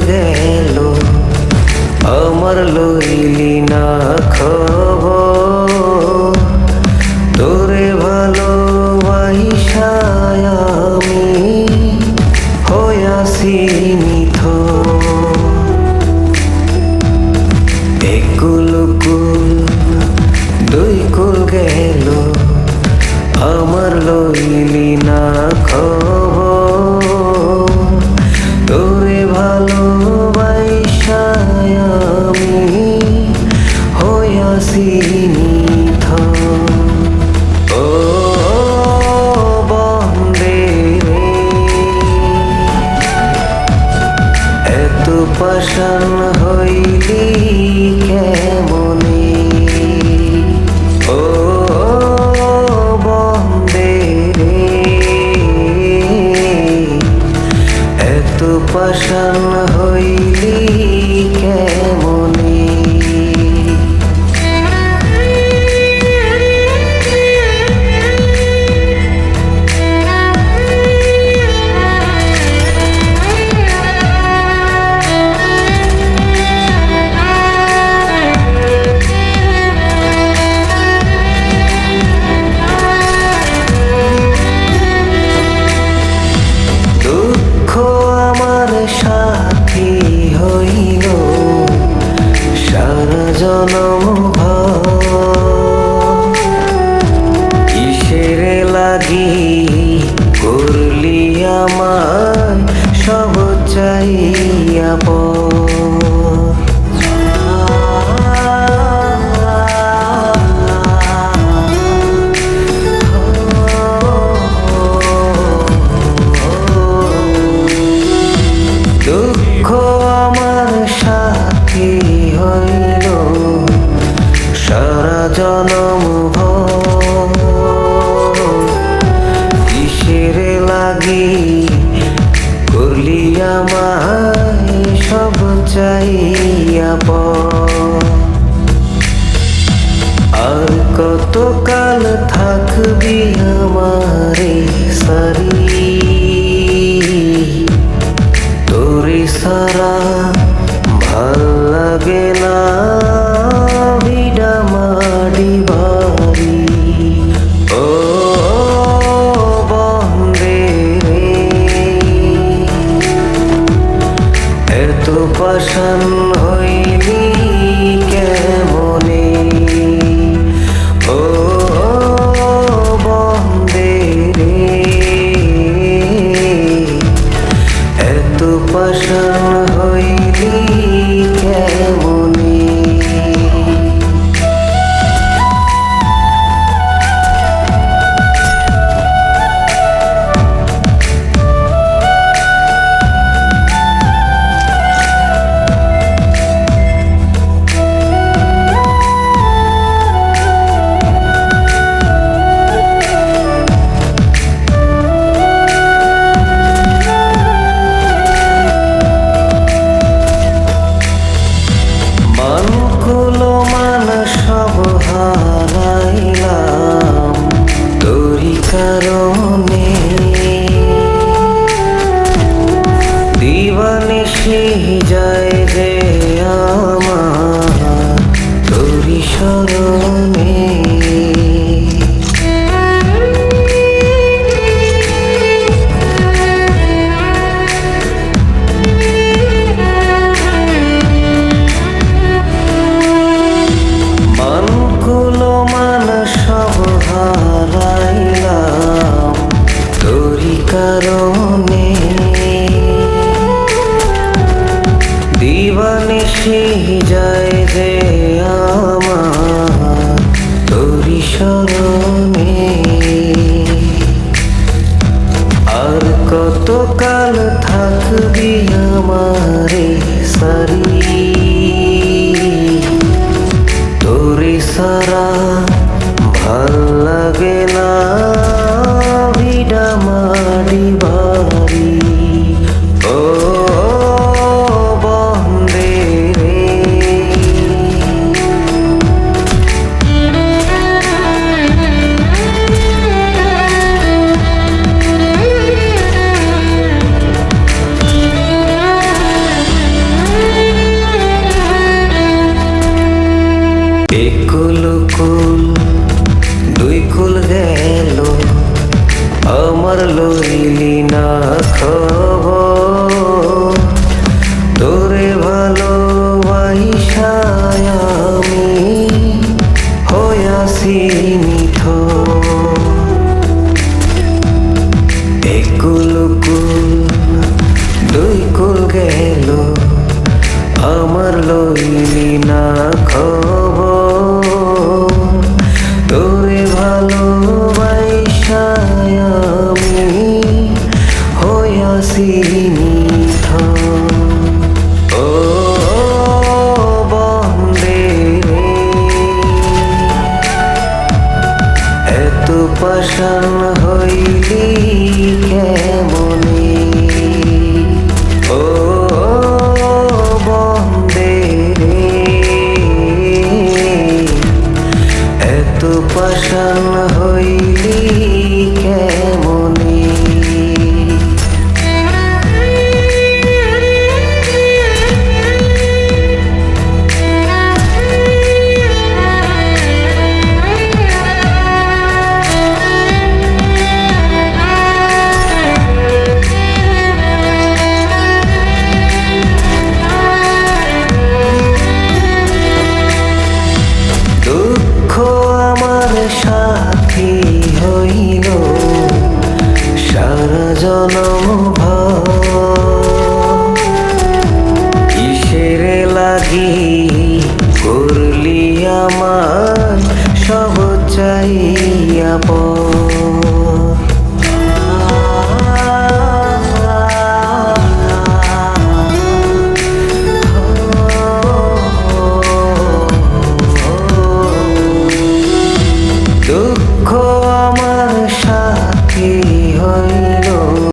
গেল আমার লইলি না খবর তোরে ভালোবাসা আমি হইয়াছি নিথর একুল কুল দুই কুল গেল আমার লইলি না খবর তোরে ভালোবাসা আমি হইয়াছি নিথর ও বন্দে এত পাষাণ হইলি কেমনে ও বন্দে এত পাষাণ হইলি কেমনে সাথী হইল সারা জনম কিসের লাগি করলি আমার সব চাইয়া দুঃখ আমার সাথী হইল সারা জনম কিসের লাগি করলি আমায় সব চাইয়া আর কতকাল থাকবি আমারে সারি তোরে সারা ভাল লাগে না ভিডা মাটি বাড়ি ও বন্দে এত পাষাণ হইলি কেমনে ও বন্দে এত পাষাণ হইলি কেমনে সব হারাইলাম তোরি কারণে দিবানিশি যায় যে আমার তোরি স্মরণে সব হারাইলাম তোরি কারণে দিবানিশি যায় যে আমার তোরি স্মরণে আর কতকাল থাকবি আমারে সারি তোরে সারা ভাল লাগে না ভিডা মাটি বাড়ি ও বন্দে একুল কুল দুই কুল গেল, আমার লইলি না খবর। তোরে ভালোবাসায় আমি হইয়াছি নিথর। একুল কুল দুই কুল গেল, আমার লইলি না খবর। তোরে ভালোবাসায় আমি হইয়াছি নিথর। ও বন্দে রে, এত পাষাণ হইলি কেমনে? ও বন্দে রে, এত পাষাণ হইলি কেমনে? দুঃখ আমার সাথী হইল সারা জনম